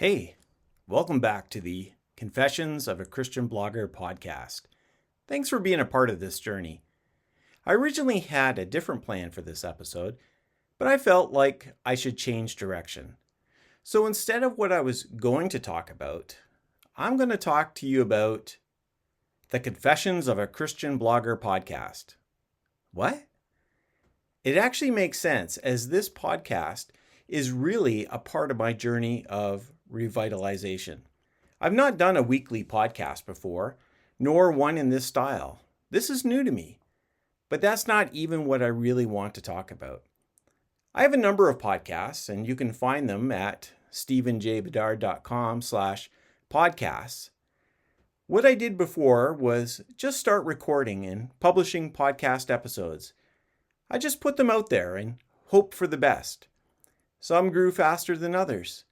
Hey, welcome back to the Confessions of a Christian Blogger podcast. Thanks for being a part of this journey. I originally had a different plan for this episode, but I felt like I should change direction. So instead of what I was going to talk about, I'm going to talk to you about the Confessions of a Christian Blogger podcast. What? It actually makes sense, as this podcast is really a part of my journey of revitalization. I've not done a weekly podcast before, nor one in this style. This is new to me, but that's not even what I really want to talk about. I have a number of podcasts, and you can find them at stephenjbedard.com/podcasts. What I did before was just start recording and publishing podcast episodes. I just put them out there and hope for the best. Some grew faster than others,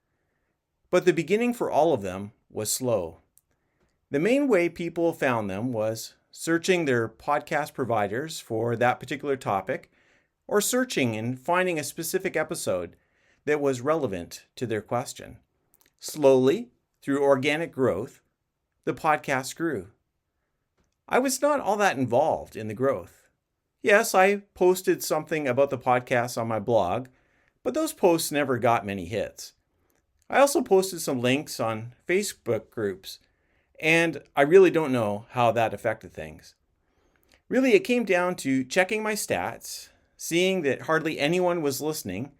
but the beginning for all of them was slow. The main way people found them was searching their podcast providers for that particular topic, or searching and finding a specific episode that was relevant to their question. Slowly, through organic growth, the podcast grew. I was not all that involved in the growth. Yes, I posted something about the podcast on my blog, but those posts never got many hits. I also posted some links on Facebook groups, and I really don't know how that affected things. Really, it came down to checking my stats, seeing that hardly anyone was listening,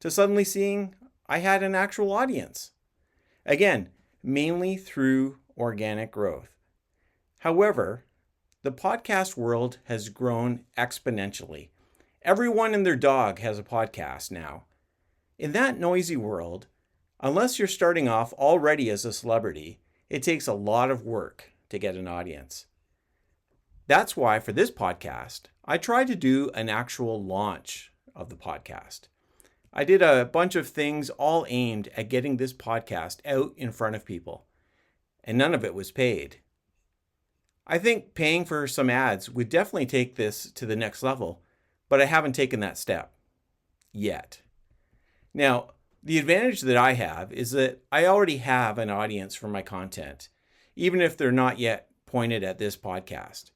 to suddenly seeing I had an actual audience. Again, mainly through organic growth. However, the podcast world has grown exponentially. Everyone and their dog has a podcast now. In that noisy world, unless you're starting off already as a celebrity, it takes a lot of work to get an audience. That's why for this podcast, I tried to do an actual launch of the podcast. I did a bunch of things all aimed at getting this podcast out in front of people, and none of it was paid. I think paying for some ads would definitely take this to the next level, but I haven't taken that step yet. Now, the advantage that I have is that I already have an audience for my content, even if they're not yet pointed at this podcast.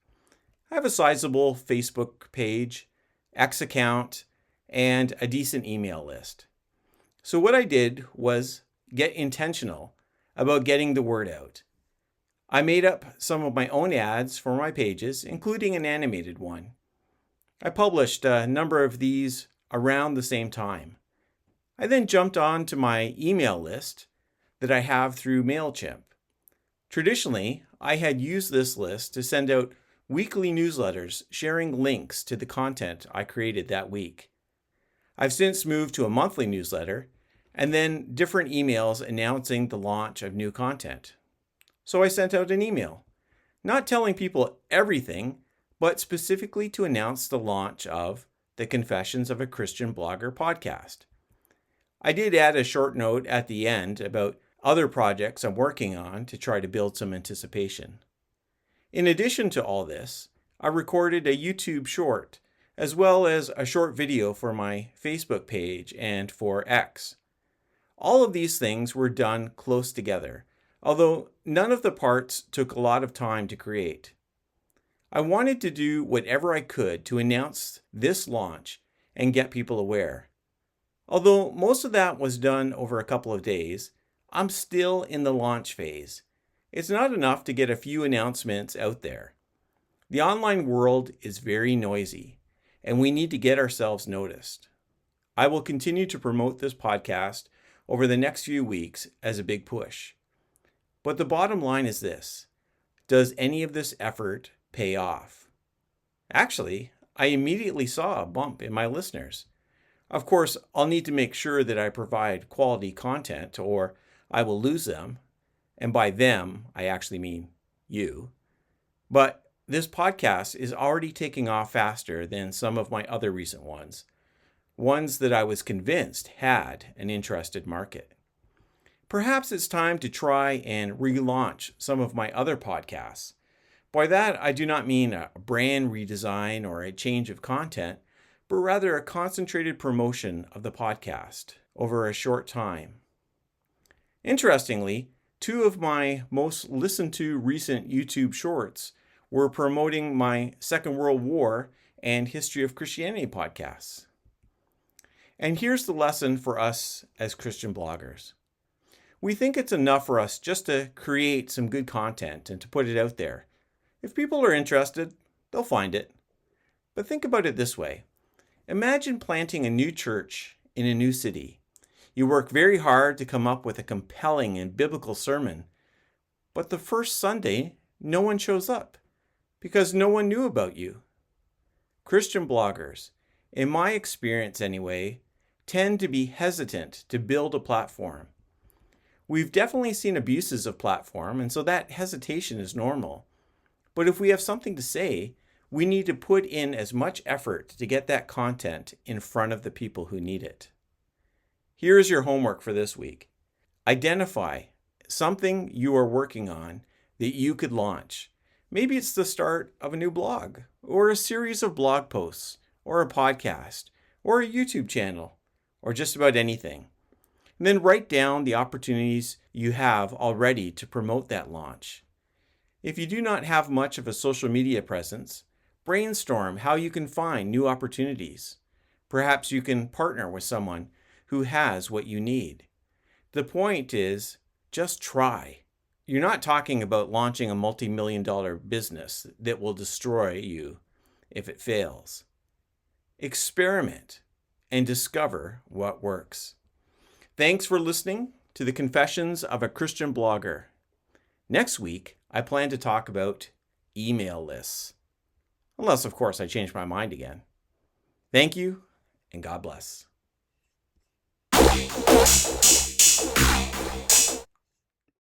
I have a sizable Facebook page, X account, and a decent email list. So what I did was get intentional about getting the word out. I made up some of my own ads for my pages, including an animated one. I published a number of these around the same time. I then jumped on to my email list that I have through MailChimp. Traditionally, I had used this list to send out weekly newsletters sharing links to the content I created that week. I've since moved to a monthly newsletter and then different emails announcing the launch of new content. So I sent out an email, not telling people everything, but specifically to announce the launch of the Confessions of a Christian Blogger podcast. I did add a short note at the end about other projects I'm working on to try to build some anticipation. In addition to all this, I recorded a YouTube short, as well as a short video for my Facebook page and for X. All of these things were done close together, although none of the parts took a lot of time to create. I wanted to do whatever I could to announce this launch and get people aware. Although most of that was done over a couple of days, I'm still in the launch phase. It's not enough to get a few announcements out there. The online world is very noisy, and we need to get ourselves noticed. I will continue to promote this podcast over the next few weeks as a big push. But the bottom line is this: does any of this effort pay off? Actually, I immediately saw a bump in my listeners. Of course, I'll need to make sure that I provide quality content or I will lose them. And by them, I actually mean you. But this podcast is already taking off faster than some of my other recent ones that I was convinced had an interested market. Perhaps it's time to try and relaunch some of my other podcasts. By that, I do not mean a brand redesign or a change of content, but rather a concentrated promotion of the podcast over a short time. Interestingly, 2 of my most listened to recent YouTube shorts were promoting my Second World War and History of Christianity podcasts. And here's the lesson for us as Christian bloggers. We think it's enough for us just to create some good content and to put it out there. If people are interested, they'll find it. But think about it this way. Imagine planting a new church in a new city. You work very hard to come up with a compelling and biblical sermon. But the first Sunday, no one shows up because no one knew about you. Christian bloggers, in my experience anyway, tend to be hesitant to build a platform. We've definitely seen abuses of platform, and so that hesitation is normal. But if we have something to say, we need to put in as much effort to get that content in front of the people who need it. Here's your homework for this week. Identify something you are working on that you could launch. Maybe it's the start of a new blog, or a series of blog posts, or a podcast, or a YouTube channel, or just about anything. And then write down the opportunities you have already to promote that launch. If you do not have much of a social media presence, brainstorm how you can find new opportunities. Perhaps you can partner with someone who has what you need. The point is, just try. You're not talking about launching a multi-million-dollar business that will destroy you if it fails. Experiment and discover what works. Thanks for listening to the Confessions of a Christian Blogger. Next week, I plan to talk about email lists. Unless, of course, I change my mind again. Thank you, and God bless.